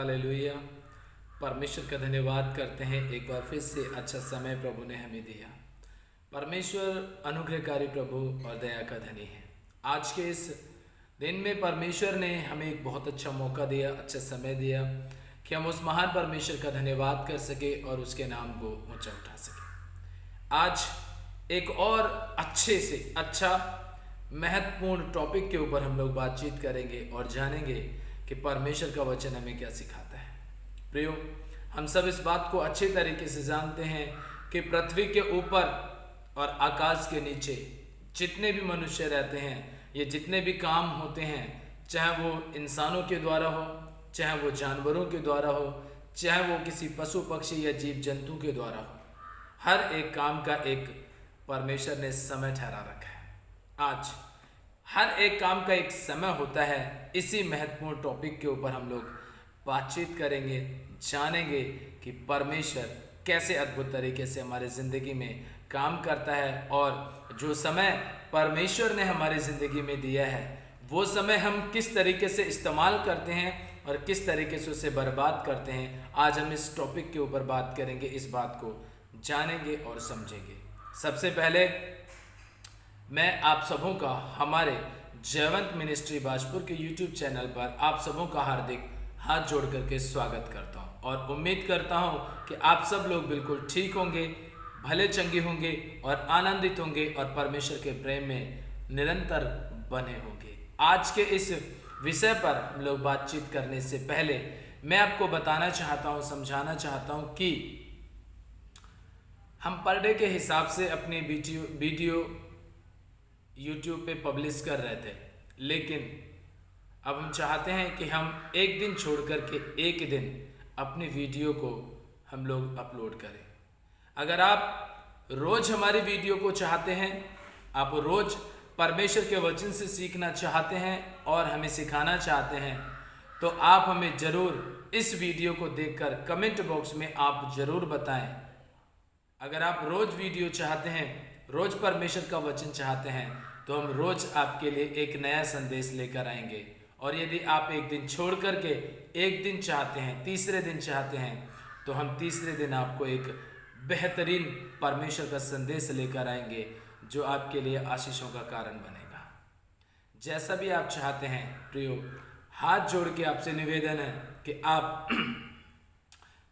Hallelujah. परमेश्वर का धन्यवाद करते हैं, एक बार फिर से अच्छा समय प्रभु ने हमें दिया। परमेश्वर अनुग्रहकारी प्रभु और दया का धनी है। आज के इस दिन में परमेश्वर ने हमें एक बहुत अच्छा मौका दिया, अच्छा समय दिया कि हम उस महान परमेश्वर का धन्यवाद कर सके और उसके नाम को ऊंचा उठा सके। आज एक और अच्छे से अच्छा महत्वपूर्ण टॉपिक के ऊपर हम लोग बातचीत करेंगे और जानेंगे कि परमेश्वर का वचन हमें क्या सिखाता है। प्रियो, हम सब इस बात को अच्छे तरीके से जानते हैं कि पृथ्वी के ऊपर और आकाश के नीचे जितने भी मनुष्य रहते हैं, ये जितने भी काम होते हैं, चाहे वो इंसानों के द्वारा हो, चाहे वो जानवरों के द्वारा हो, चाहे वो किसी पशु पक्षी या जीव जंतु के द्वारा हो, हर एक काम का एक परमेश्वर ने समय ठहरा रखा है। आज हर एक काम का एक समय होता है। इसी महत्वपूर्ण टॉपिक के ऊपर हम लोग बातचीत करेंगे, जानेंगे कि परमेश्वर कैसे अद्भुत तरीके से हमारे ज़िंदगी में काम करता है और जो समय परमेश्वर ने हमारी ज़िंदगी में दिया है वो समय हम किस तरीके से इस्तेमाल करते हैं और किस तरीके से उसे बर्बाद करते हैं। आज हम इस टॉपिक के ऊपर बात करेंगे, इस बात को जानेंगे और समझेंगे। सबसे पहले मैं आप सबों का हमारे जयवंत मिनिस्ट्री बाजपुर के YouTube चैनल पर आप सबों का हार्दिक हाथ जोड़ करके स्वागत करता हूं और उम्मीद करता हूं कि आप सब लोग बिल्कुल ठीक होंगे, भले चंगे होंगे और आनंदित होंगे और परमेश्वर के प्रेम में निरंतर बने होंगे। आज के इस विषय पर हम लोग बातचीत करने से पहले मैं आपको बताना चाहता हूं, समझाना चाहता हूं कि हम पर डे के हिसाब से अपनी वीडियो YouTube पे पब्लिश कर रहे थे, लेकिन अब हम चाहते हैं कि हम एक दिन छोड़ कर के एक दिन अपनी वीडियो को हम लोग अपलोड करें। अगर आप रोज़ हमारी वीडियो को चाहते हैं, आप रोज़ परमेश्वर के वचन से सीखना चाहते हैं और हमें सिखाना चाहते हैं, तो आप हमें ज़रूर इस वीडियो को देखकर कमेंट बॉक्स में आप ज़रूर बताएं। अगर आप रोज़ वीडियो चाहते हैं, रोज़ परमेश्वर का वचन चाहते हैं, तो हम रोज़ आपके लिए एक नया संदेश लेकर आएंगे। और यदि आप एक दिन छोड़ करके एक दिन चाहते हैं, तीसरे दिन चाहते हैं, तो हम तीसरे दिन आपको एक बेहतरीन परमेश्वर का संदेश लेकर आएंगे जो आपके लिए आशीषों का कारण बनेगा। जैसा भी आप चाहते हैं प्रियो, हाथ जोड़ के आपसे निवेदन है कि आप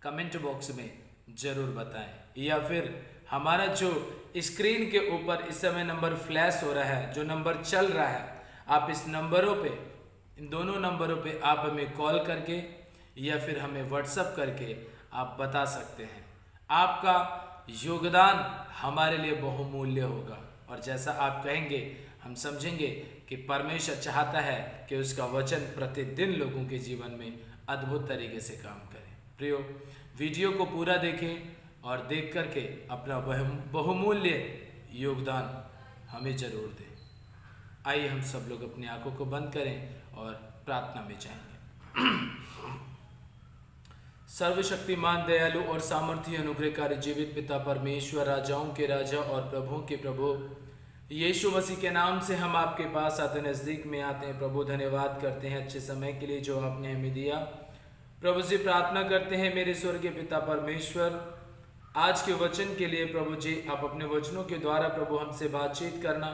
कमेंट बॉक्स में ज़रूर बताएं, या फिर हमारा जो स्क्रीन के ऊपर इस समय नंबर फ्लैश हो रहा है, जो नंबर चल रहा है, आप इस नंबरों पे, इन दोनों नंबरों पे आप हमें कॉल करके या फिर हमें व्हाट्सएप करके आप बता सकते हैं। आपका योगदान हमारे लिए बहुमूल्य होगा और जैसा आप कहेंगे हम समझेंगे कि परमेश्वर चाहता है कि उसका वचन प्रतिदिन लोगों के जीवन में अद्भुत तरीके से काम करे। प्रियो, वीडियो को पूरा देखें और देख करके अपना बहुमूल्य योगदान हमें जरूर दें। आइए हम सब लोग अपनी आंखों को बंद करें और प्रार्थना में जाएंगे। सर्वशक्तिमान, दयालु और सामर्थ्य अनुग्रहकारी जीवित पिता परमेश्वर, राजाओं के राजा और प्रभुओं के प्रभु, यीशु मसीह के नाम से हम आपके पास आते, नज़दीक में आते हैं। प्रभु, धन्यवाद करते हैं अच्छे समय के लिए जो आपने हमें दिया। प्रभु जी, प्रार्थना करते हैं मेरे स्वर्गीय पिता परमेश्वर, आज के वचन के लिए प्रभु जी, आप अपने वचनों के द्वारा प्रभु हमसे बातचीत करना,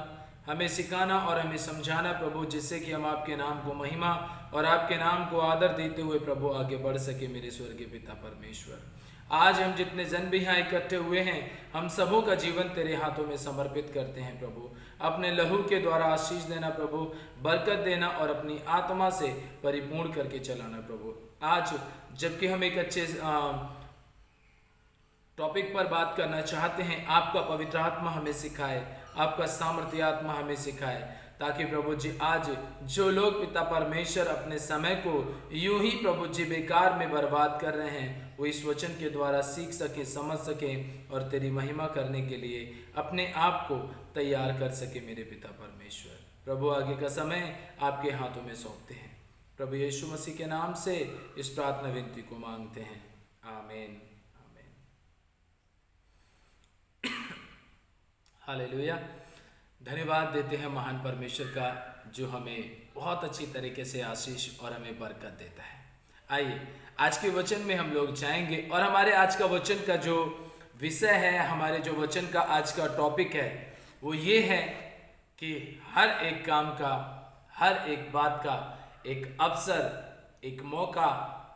हमें सिखाना और हमें समझाना प्रभु, जिससे कि हम आपके नाम को महिमा और आपके नाम को आदर देते हुए प्रभु आगे बढ़ सके। मेरे स्वर्गीय पिता परमेश्वर, आज हम जितने जन भी यहाँ इकट्ठे हुए हैं, हम सबों का जीवन तेरे हाथों में समर्पित करते हैं प्रभु। अपने लहू के द्वारा आशीष देना प्रभु, बरकत देना और अपनी आत्मा से परिपूर्ण करके चलाना प्रभु। आज जबकि हम एक अच्छे टॉपिक पर बात करना चाहते हैं, आपका पवित्र आत्मा हमें सिखाए, आपका सामर्थ्य आत्मा हमें सिखाए, ताकि प्रभु जी आज जो लोग पिता परमेश्वर अपने समय को यूं ही प्रभु जी बेकार में बर्बाद कर रहे हैं, वो इस वचन के द्वारा सीख सके, समझ सके और तेरी महिमा करने के लिए अपने आप को तैयार कर सके। मेरे पिता परमेश्वर, प्रभु आगे का समय आपके हाथों में सौंपते हैं। प्रभु यीशु मसीह के नाम से इस प्रार्थना विनती को मांगते हैं, आमीन। हालेलुया। धन्यवाद देते हैं महान परमेश्वर का जो हमें बहुत अच्छी तरीके से आशीष और हमें बरकत देता है। आइए आज के वचन में हम लोग जाएंगे और हमारे आज का वचन का जो विषय है, हमारे जो वचन का आज का टॉपिक है वो ये है कि हर एक काम का, हर एक बात का एक अवसर, एक मौका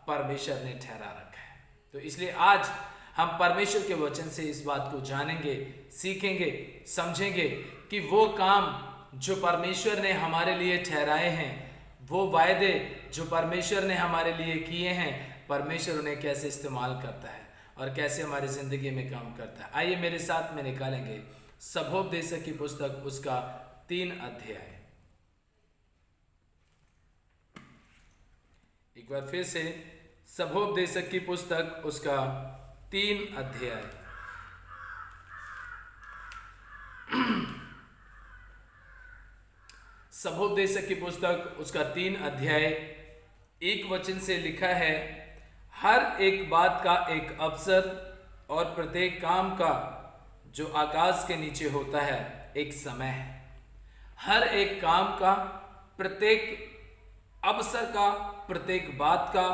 परमेश्वर ने ठहरा रखा है। तो इसलिए आज हम परमेश्वर के वचन से इस बात को जानेंगे, सीखेंगे, समझेंगे कि वो काम जो परमेश्वर ने हमारे लिए ठहराए हैं, वो वायदे जो परमेश्वर ने हमारे लिए किए हैं, परमेश्वर उन्हें कैसे इस्तेमाल करता है और कैसे हमारी जिंदगी में काम करता है। आइए मेरे साथ में निकालेंगे सभोपदेशक की पुस्तक, उसका 3 अध्याय। एक बार फिर से सभोपदेशक की पुस्तक, उसका 3 अध्याय। सभोपदेशक की पुस्तक, उसका 3 अध्याय 1 वचन से लिखा है, हर एक बात का एक अवसर और प्रत्येक काम का जो आकाश के नीचे होता है एक समय है। हर एक काम का, प्रत्येक अवसर का, प्रत्येक बात का,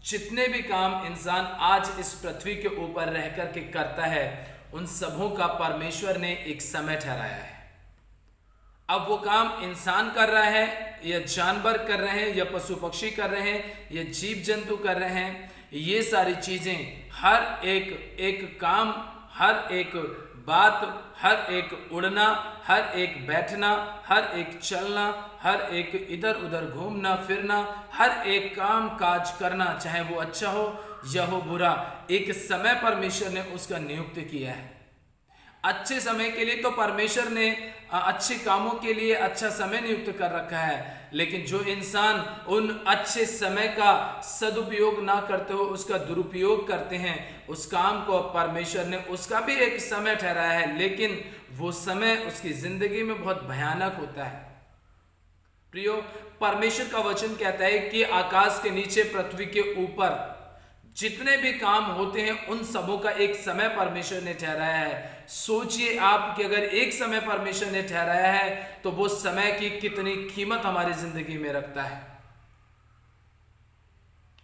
जितने भी काम इंसान आज इस पृथ्वी के ऊपर रह कर के करता है, उन सबों का परमेश्वर ने एक समय ठहराया है। अब वो काम इंसान कर रहा है या जानवर कर रहे हैं या पशु पक्षी कर रहे हैं या जीव जंतु कर रहे हैं, ये सारी चीजें, हर एक काम, हर एक बात, हर एक उड़ना, हर एक बैठना, हर एक चलना, हर एक इधर उधर घूमना फिरना, हर एक काम काज करना, चाहे वो अच्छा हो या हो बुरा, एक समय परमेश्वर ने उसका नियुक्त किया है। अच्छे समय के लिए तो परमेश्वर ने अच्छे कामों के लिए अच्छा समय नियुक्त कर रखा है, लेकिन जो इंसान उन अच्छे समय का सदुपयोग ना करते हुए उसका दुरुपयोग करते हैं, उस काम को परमेश्वर ने उसका भी एक समय ठहराया है, लेकिन वो समय उसकी जिंदगी में बहुत भयानक होता है। प्रियो, परमेश्वर का वचन कहता है कि आकाश के नीचे, पृथ्वी के ऊपर जितने भी काम होते हैं उन सबों का एक समय परमेश्वर ने ठहराया है। सोचिए आप कि अगर एक समय परमेश्वर ने ठहराया है तो वो समय की कितनी कीमत हमारी जिंदगी में रखता है।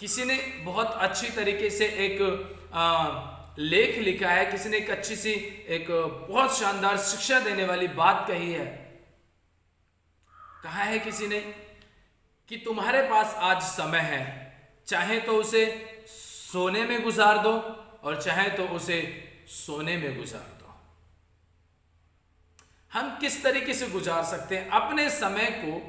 किसी ने बहुत अच्छी तरीके से एक लेख लिखा है, किसी ने एक अच्छी सी, एक बहुत शानदार शिक्षा देने वाली बात कही है। कहा है किसी ने कि तुम्हारे पास आज समय है, चाहे तो उसे सोने में गुजार दो और चाहे तो उसे सोने में गुजार दो। हम किस तरीके से गुजार सकते हैं अपने समय को,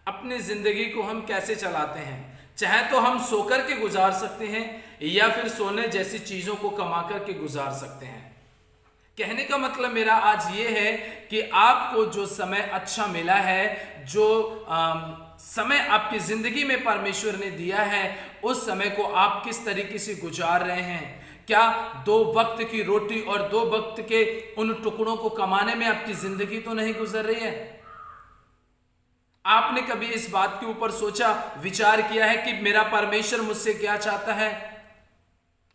अपनी जिंदगी को हम कैसे चलाते हैं? चाहे तो हम सोकर के गुजार सकते हैं या फिर सोने जैसी चीजों को कमा करके गुजार सकते हैं। कहने का मतलब मेरा आज ये है कि आपको जो समय अच्छा मिला है, जो समय आपकी जिंदगी में परमेश्वर ने दिया है, उस समय को आप किस तरीके से गुजार रहे हैं? क्या 2 वक्त की रोटी और 2 वक्त के उन टुकड़ों को कमाने में आपकी जिंदगी तो नहीं गुजर रही है? आपने कभी इस बात के ऊपर सोचा, विचार किया है कि मेरा परमेश्वर मुझसे क्या चाहता है?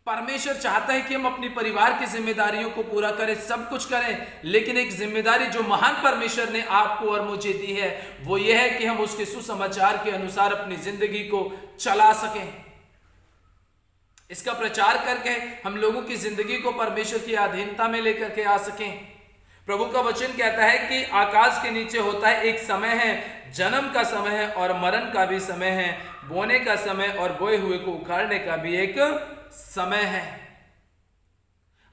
परमेश्वर चाहता है कि हम अपनी परिवार की जिम्मेदारियों को पूरा करें, सब कुछ करें, लेकिन एक जिम्मेदारी जो महान परमेश्वर ने आपको और मुझे दी है वो ये है कि हम उसके सुसमाचार के अनुसार अपनी जिंदगी को चला सकें, इसका प्रचार करके हम लोगों की जिंदगी को परमेश्वर की अधीनता में लेकर के आ सकें। प्रभु का वचन कहता है कि आकाश के नीचे होता है एक समय है, जन्म का समय है और मरण का भी समय है, बोने का समय और बोए हुए को उखाड़ने का भी एक समय है।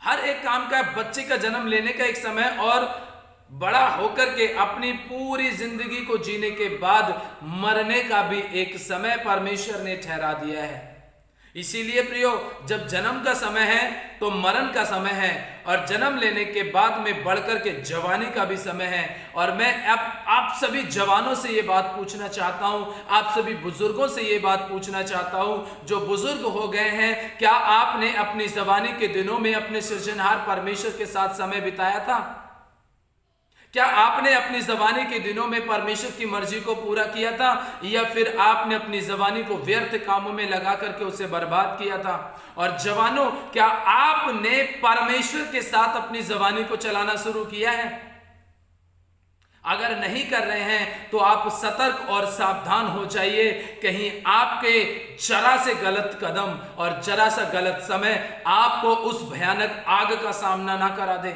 हर एक काम का, बच्चे का जन्म लेने का एक समय और बड़ा होकर के अपनी पूरी जिंदगी को जीने के बाद मरने का भी एक समय परमेश्वर ने ठहरा दिया है। इसीलिए प्रियो, जब जन्म का समय है तो मरण का समय है, और जन्म लेने के बाद में बढ़कर के जवानी का भी समय है। और मैं आप सभी जवानों से ये बात पूछना चाहता हूं, आप सभी बुजुर्गों से ये बात पूछना चाहता हूं, जो बुजुर्ग हो गए हैं, क्या आपने अपनी जवानी के दिनों में अपने सृजनहार परमेश्वर के साथ समय बिताया था? क्या आपने अपनी जवानी के दिनों में परमेश्वर की मर्जी को पूरा किया था, या फिर आपने अपनी जवानी को व्यर्थ कामों में लगा करके उसे बर्बाद किया था? और जवानों, क्या आपने परमेश्वर के साथ अपनी जवानी को चलाना शुरू किया है? अगर नहीं कर रहे हैं तो आप सतर्क और सावधान हो जाइए, कहीं आपके जरा से गलत कदम और जरा सा गलत समय आपको उस भयानक आग का सामना ना करा दे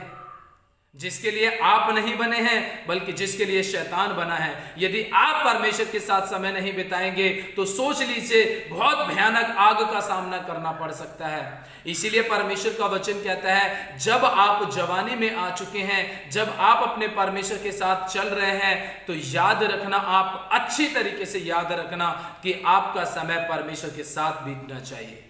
जिसके लिए आप नहीं बने हैं, बल्कि जिसके लिए शैतान बना है। यदि आप परमेश्वर के साथ समय नहीं बिताएंगे तो सोच लीजिए बहुत भयानक आग का सामना करना पड़ सकता है। इसीलिए परमेश्वर का वचन कहता है, जब आप जवानी में आ चुके हैं, जब आप अपने परमेश्वर के साथ चल रहे हैं, तो याद रखना, आप अच्छी तरीके से याद रखना कि आपका समय परमेश्वर के साथ बीतना चाहिए।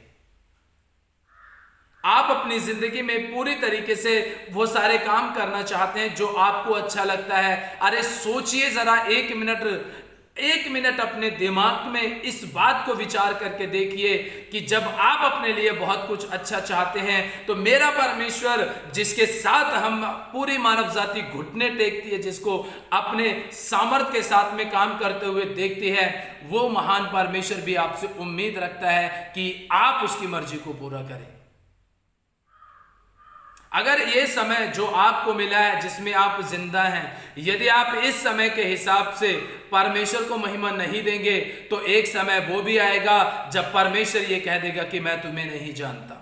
आप अपनी जिंदगी में पूरी तरीके से वो सारे काम करना चाहते हैं जो आपको अच्छा लगता है। अरे सोचिए जरा, एक मिनट अपने दिमाग में इस बात को विचार करके देखिए कि जब आप अपने लिए बहुत कुछ अच्छा चाहते हैं तो मेरा परमेश्वर, जिसके साथ हम पूरी मानव जाति घुटने टेकती है, जिसको अपने सामर्थ्य के साथ में काम करते हुए देखती है, वो महान परमेश्वर भी आपसे उम्मीद रखता है कि आप उसकी मर्जी को पूरा करें। अगर ये समय जो आपको मिला है, जिसमें आप जिंदा हैं, यदि आप इस समय के हिसाब से परमेश्वर को महिमा नहीं देंगे तो एक समय वो भी आएगा जब परमेश्वर ये कह देगा कि मैं तुम्हें नहीं जानता।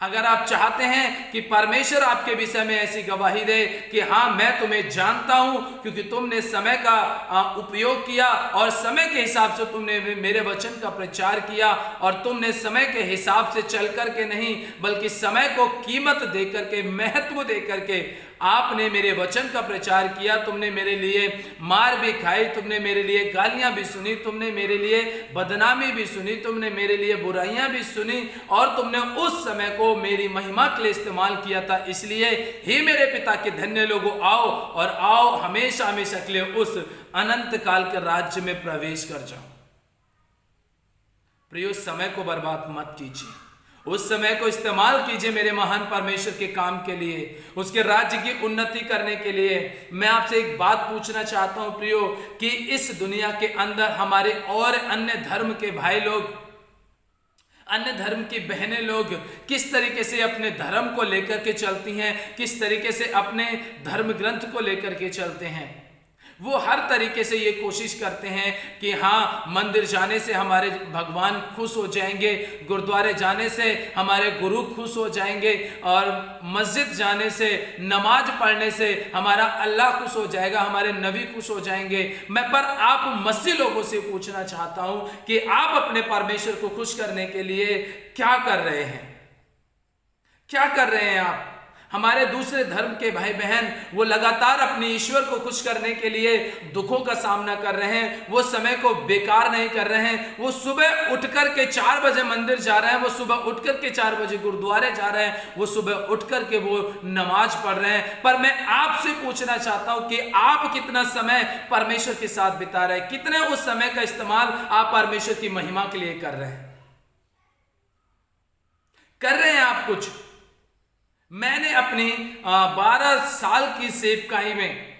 अगर आप चाहते हैं कि परमेश्वर आपके विषय में ऐसी गवाही दे कि हाँ मैं तुम्हें जानता हूं, क्योंकि तुमने समय का उपयोग किया और समय के हिसाब से तुमने मेरे वचन का प्रचार किया, और तुमने समय के हिसाब से चल करके नहीं बल्कि समय को कीमत दे करके, महत्व दे करके आपने मेरे वचन का प्रचार किया। तुमने मेरे लिए मार भी खाई, तुमने मेरे लिए गालियां भी सुनी, तुमने मेरे लिए बदनामी भी सुनी, तुमने मेरे लिए बुराइयां भी सुनी, और तुमने उस समय को मेरी महिमा के लिए इस्तेमाल किया था। इसलिए हे मेरे पिता के धन्य लोगों, आओ और आओ हमेशा हमेशा के लिए उस अनंत काल के राज्य में प्रवेश कर जाओ। प्रियो, समय को बर्बाद मत कीजिए, उस समय को इस्तेमाल कीजिए मेरे महान परमेश्वर के काम के लिए, उसके राज्य की उन्नति करने के लिए। मैं आपसे एक बात पूछना चाहता हूं प्रियो, कि इस दुनिया के अंदर हमारे और अन्य धर्म के भाई लोग, अन्य धर्म की बहनें लोग किस तरीके से अपने धर्म को लेकर के चलती हैं, किस तरीके से अपने धर्म ग्रंथ को लेकर के चलते हैं। वो हर तरीके से ये कोशिश करते हैं कि हाँ, मंदिर जाने से हमारे भगवान खुश हो जाएंगे, गुरुद्वारे जाने से हमारे गुरु खुश हो जाएंगे, और मस्जिद जाने से, नमाज पढ़ने से हमारा अल्लाह खुश हो जाएगा, हमारे नबी खुश हो जाएंगे। मैं पर आप मसीह लोगों से पूछना चाहता हूं कि आप अपने परमेश्वर को खुश करने के लिए क्या कर रहे हैं? क्या कर रहे हैं आप? हमारे दूसरे धर्म के भाई बहन वो लगातार अपने ईश्वर को खुश करने के लिए दुखों का सामना कर रहे हैं। वो समय को बेकार नहीं कर रहे हैं। वो सुबह उठ कर के 4 बजे मंदिर जा रहे हैं, वो सुबह उठ कर के 4 बजे गुरुद्वारे जा रहे हैं, वो सुबह उठ कर के वो नमाज पढ़ रहे हैं। पर मैं आपसे पूछना चाहता हूं कि आप कितना समय परमेश्वर के साथ बिता रहे हैं? कितने उस समय का इस्तेमाल आप परमेश्वर की महिमा के लिए कर रहे हैं? कर रहे हैं आप कुछ? मैंने अपनी 12 साल की सेवकाई में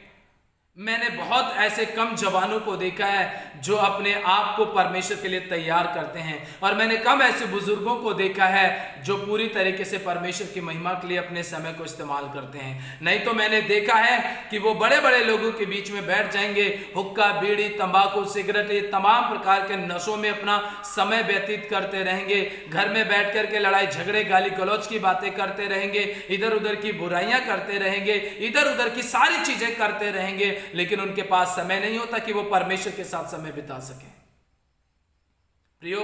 मैंने बहुत ऐसे कम जवानों को देखा है जो अपने आप को परमेश्वर के लिए तैयार करते हैं, और मैंने कम ऐसे बुजुर्गों को देखा है जो पूरी तरीके से परमेश्वर की महिमा के लिए अपने समय को इस्तेमाल करते हैं। नहीं तो मैंने देखा है कि वो बड़े बड़े लोगों के बीच में बैठ जाएंगे, हुक्का, बीड़ी, तंबाकू, सिगरेट, ये तमाम प्रकार के नशों में अपना समय व्यतीत करते रहेंगे। घर में बैठ करके लड़ाई झगड़े, गाली गलौज की बातें करते रहेंगे, इधर उधर की बुराइयां करते रहेंगे, इधर उधर की सारी चीजें करते रहेंगे, लेकिन उनके पास समय नहीं होता कि वो परमेश्वर के साथ समय बिता सके। प्रियो,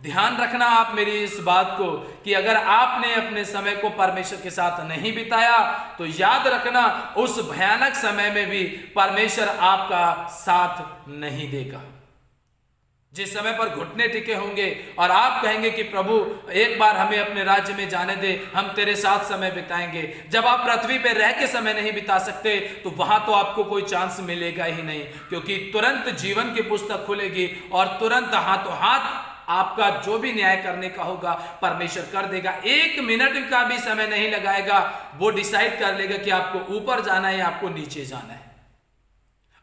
ध्यान रखना आप मेरी इस बात को कि अगर आपने अपने समय को परमेश्वर के साथ नहीं बिताया तो याद रखना उस भयानक समय में भी परमेश्वर आपका साथ नहीं देगा। जिस समय पर घुटने टिके होंगे और आप कहेंगे कि प्रभु एक बार हमें अपने राज्य में जाने दे, हम तेरे साथ समय बिताएंगे। जब आप पृथ्वी पर रह के समय नहीं बिता सकते तो वहां तो आपको कोई चांस मिलेगा ही नहीं, क्योंकि तुरंत जीवन की पुस्तक खुलेगी और तुरंत हाथों हाथ आपका जो भी न्याय करने का होगा परमेश्वर कर देगा। 1 मिनट का भी समय नहीं लगाएगा, वो डिसाइड कर लेगा कि आपको ऊपर जाना है या आपको नीचे जाना है।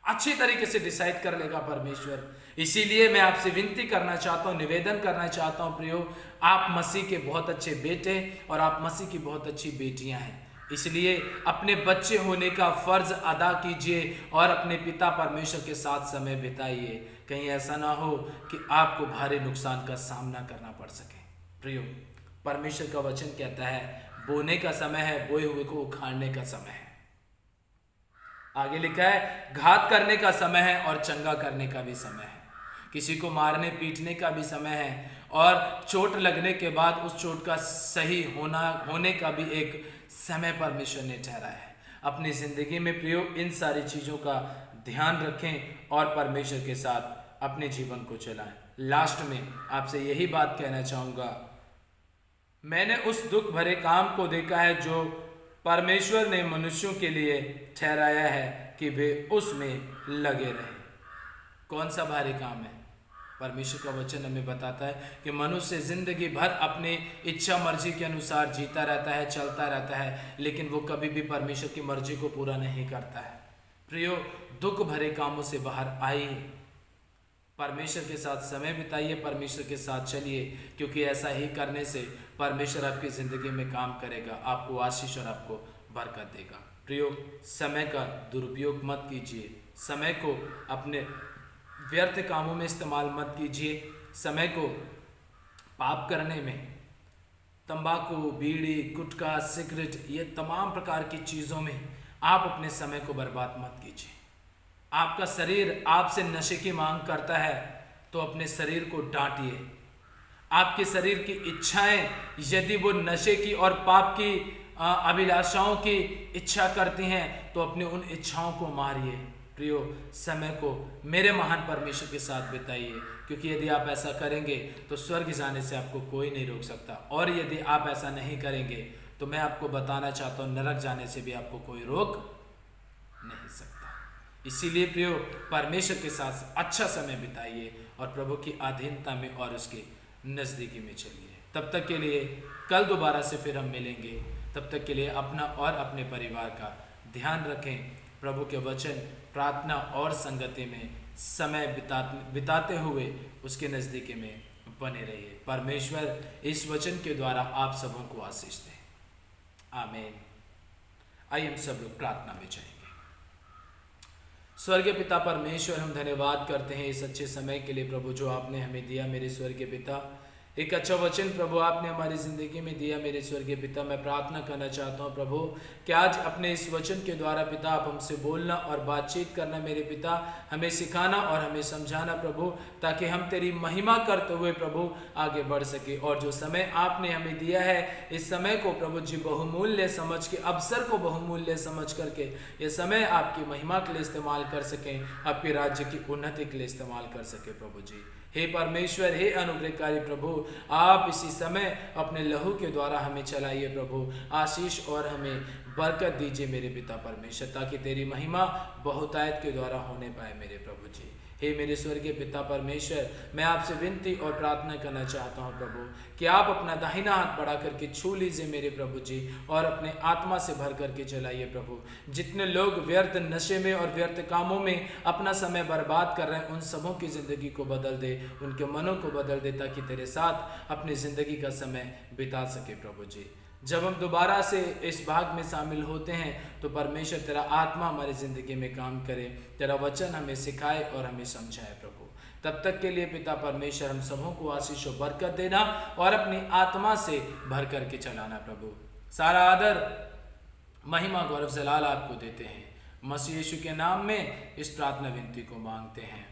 अच्छी तरीके से डिसाइड कर लेगा परमेश्वर। इसीलिए मैं आपसे विनती करना चाहता हूं, निवेदन करना चाहता हूं प्रियो, आप मसीह के बहुत अच्छे बेटे और आप मसीह की बहुत अच्छी बेटियां हैं। इसलिए अपने बच्चे होने का फर्ज अदा कीजिए और अपने पिता परमेश्वर के साथ समय बिताइए। कहीं ऐसा ना हो कि आपको भारी नुकसान का सामना करना पड़ सके। प्रियो, परमेश्वर का वचन कहता है बोने का समय है, बोए हुए को उखाड़ने का समय है। आगे लिखा है घात करने का समय है और चंगा करने का भी समय है। किसी को मारने पीटने का भी समय है और चोट लगने के बाद उस चोट का सही होने का भी एक समय परमेश्वर ने ठहराया है। अपनी जिंदगी में प्रियो इन सारी चीज़ों का ध्यान रखें और परमेश्वर के साथ अपने जीवन को चलाएं। लास्ट में आपसे यही बात कहना चाहूँगा, मैंने उस दुख भरे काम को देखा है जो परमेश्वर ने मनुष्यों के लिए ठहराया है कि वे उसमें लगे रहें। कौन सा भारी काम है? परमेश्वर का वचन हमें बताता है कि मनुष्य जिंदगी भर अपने इच्छा मर्जी के अनुसार जीता रहता है, चलता रहता है, लेकिन वो कभी भी परमेश्वर की मर्जी को पूरा नहीं करता है। प्रियो, दुख भरे कामों से बाहर आइए, परमेश्वर के साथ समय बिताइए, परमेश्वर के साथ चलिए, क्योंकि ऐसा ही करने से परमेश्वर आपकी ज़िंदगी में काम करेगा, आपको आशीष और आपको बरकत देगा। प्रियो, समय का दुरुपयोग मत कीजिए, समय को अपने व्यर्थ कामों में इस्तेमाल मत कीजिए। समय को पाप करने में, तंबाकू, बीड़ी, गुटखा, सिगरेट, ये तमाम प्रकार की चीज़ों में आप अपने समय को बर्बाद मत कीजिए। आपका शरीर आपसे नशे की मांग करता है तो अपने शरीर को डांटिए। आपके शरीर की इच्छाएं यदि वो नशे की और पाप की अभिलाषाओं की इच्छा करती हैं तो अपने उन इच्छाओं को मारिए। प्रियो, समय को मेरे महान परमेश्वर के साथ बिताइए, क्योंकि यदि आप ऐसा करेंगे तो स्वर्ग जाने से आपको कोई नहीं रोक सकता, और यदि आप ऐसा नहीं करेंगे तो मैं आपको बताना चाहता हूँ नरक जाने से भी आपको कोई रोक नहीं सकता। इसीलिए प्रियो, परमेश्वर के साथ अच्छा समय बिताइए और प्रभु की अधीनता में और उसके नज़दीकी में चलिए। तब तक के लिए कल दोबारा से फिर हम मिलेंगे। तब तक के लिए अपना और अपने परिवार का ध्यान रखें। प्रभु के वचन, प्रार्थना और संगति में समय बिताते हुए उसके नज़दीकी में बने रहिए। परमेश्वर इस वचन के द्वारा आप सबों को आशीष दे। आमीन। आइए हम सब लोग प्रार्थना में जाएंगे। स्वर्गीय पिता परमेश्वर, हम धन्यवाद करते हैं इस अच्छे समय के लिए प्रभु जो आपने हमें दिया। मेरे स्वर्गीय पिता, एक अच्छा वचन प्रभु आपने हमारी ज़िंदगी में दिया। मेरे स्वर्गीय पिता, मैं प्रार्थना करना चाहता हूँ प्रभु कि आज अपने इस वचन के द्वारा पिता आप हमसे बोलना और बातचीत करना मेरे पिता, हमें सिखाना और हमें समझाना प्रभु, ताकि हम तेरी महिमा करते हुए प्रभु आगे बढ़ सके। और जो समय आपने हमें दिया है, इस समय को प्रभु जी बहुमूल्य समझ के, अवसर को बहुमूल्य समझ करके ये समय आपकी महिमा के लिए इस्तेमाल कर सकें, आपके राज्य की उन्नति के लिए इस्तेमाल कर सके प्रभु जी। हे परमेश्वर, हे अनुग्रहकारी प्रभु, आप इसी समय अपने लहू के द्वारा हमें चलाइए प्रभु, आशीष और हमें बरकत दीजिए मेरे पिता परमेश्वर, ताकि तेरी महिमा बहुतायत के द्वारा होने पाए मेरे प्रभु जी। हे मेरे स्वर्गीय पिता परमेश्वर, मैं आपसे विनती और प्रार्थना करना चाहता हूँ प्रभु कि आप अपना दाहिना हाथ बढ़ा करके छू लीजिए मेरे प्रभु जी, और अपने आत्मा से भर करके चलाइए प्रभु। जितने लोग व्यर्थ नशे में और व्यर्थ कामों में अपना समय बर्बाद कर रहे हैं, उन सबों की ज़िंदगी को बदल दे, उनके मनों को बदल दे, ताकि तेरे साथ अपनी ज़िंदगी का समय बिता सके प्रभु जी। जब हम दोबारा से इस भाग में शामिल होते हैं तो परमेश्वर तेरा आत्मा हमारी ज़िंदगी में काम करे, तेरा वचन हमें सिखाए और हमें समझाए प्रभु। तब तक के लिए पिता परमेश्वर हम सबों को आशीष और बरकत देना और अपनी आत्मा से भर करके चलाना प्रभु। सारा आदर, महिमा, गौरव, जलाल आपको देते हैं। मसीह यीशु के नाम में इस प्रार्थना विनती को मांगते हैं।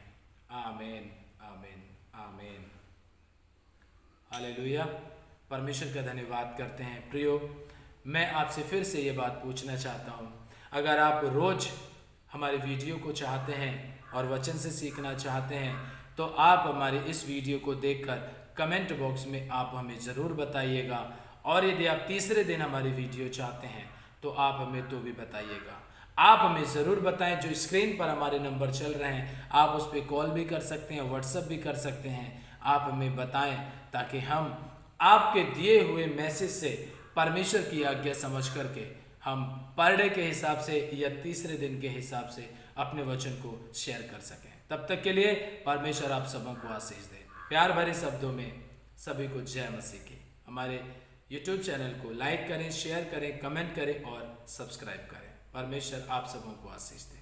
आमीन, आमीन, आमीन। हालेलुया। परमेश्वर का धन्यवाद करते हैं। प्रियो, मैं आपसे फिर से ये बात पूछना चाहता हूँ, अगर आप रोज़ हमारे वीडियो को चाहते हैं और वचन से सीखना चाहते हैं तो आप हमारे इस वीडियो को देखकर कमेंट बॉक्स में आप हमें ज़रूर बताइएगा। और यदि आप तीसरे दिन हमारी वीडियो चाहते हैं तो आप हमें तो भी बताइएगा। आप हमें ज़रूर बताएं। जो स्क्रीन पर हमारे नंबर चल रहे हैं, आप उस पर कॉल भी कर सकते हैं, व्हाट्सएप भी कर सकते हैं। आप हमें बताएं ताकि हम आपके दिए हुए मैसेज से परमेश्वर की आज्ञा समझ करके हम पर डे के हिसाब से या तीसरे दिन के हिसाब से अपने वचन को शेयर कर सकें। तब तक के लिए परमेश्वर आप सबों को आशीष दे। प्यार भरे शब्दों में सभी को जय मसीह की। हमारे यूट्यूब चैनल को लाइक करें, शेयर करें, कमेंट करें और सब्सक्राइब करें। परमेश्वर आप सबों को आशीष दे।